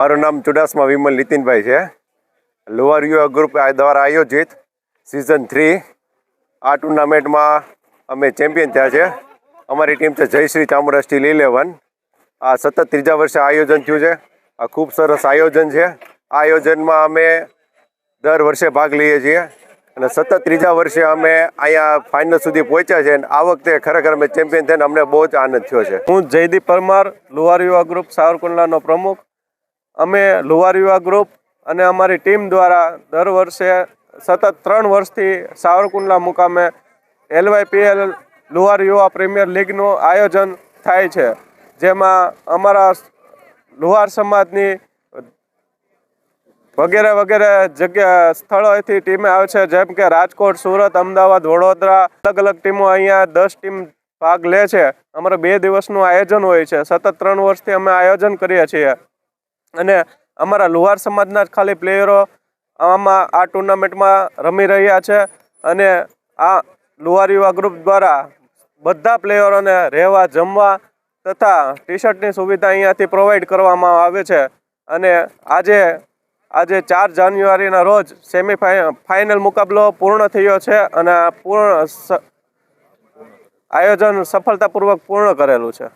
મારું નામ ચુડાસમા વિમલ નીતિનભાઈ છે. લોઅર યુવા ગ્રુપ દ્વારા આયોજિત સિઝન 3 આ ટુર્નામેન્ટમાં અમે ચેમ્પિયન થયા છે. અમારી ટીમ છે જયશ્રી ચામુંડા સ્ટીલ 11. આ સતત ત્રીજા વર્ષે આયોજન થયું છે. આ ખૂબ સરસ આયોજન છે. આ આયોજનમાં અમે દર વર્ષે ભાગ લઈએ છીએ અને સતત ત્રીજા વર્ષે અમે અહીંયા ફાઇનલ સુધી પહોંચ્યા છે. અને આ વખતે ખરેખર અમે ચેમ્પિયન થઈને અમને બહુ જ આનંદ થયો છે. હું જયદીપ પરમાર, લોઅર યુવા ગ્રુપ સાવરકુંડલાનો પ્રમુખ. અમે લોઅર યુવા ગ્રુપ અને અમારી ટીમ દ્વારા દર વર્ષે સતત 3 વર્ષથી સાવરકુંડલા મુકામે LYPL લોઅર યુવા પ્રીમિયર લીગનું આયોજન થાય છે, જેમાં અમારા લોહાર સમાજની વગેરે વગેરે જગ્યા સ્થળોએથી ટીમે આવે છે, જેમ કે રાજકોટ, સુરત, અમદાવાદ, વડોદરા. અલગ અલગ ટીમો અહીંયા 10 ટીમ ભાગ લે છે. અમારે 2 દિવસનું આયોજન હોય છે. સતત 3 વર્ષથી અમે આયોજન કરીએ છીએ અને અમારા લોહાર સમાજના જ ખાલી પ્લેયરો આ ટુર્નામેન્ટમાં રમી રહ્યા છે. અને આ લોહાર યુવા ગ્રુપ દ્વારા બધા પ્લેયરોને રહેવા, જમવા તથા ટી-શર્ટની સુવિધા અહીંયાથી પ્રોવાઈડ કરવામાં આવે છે. અને આજે 4 જાન્યુઆરીના રોજ ફાઇનલ મુકાબલો પૂર્ણ થયો છે અને આયોજન સફળતાપૂર્વક પૂર્ણ કરેલું છે.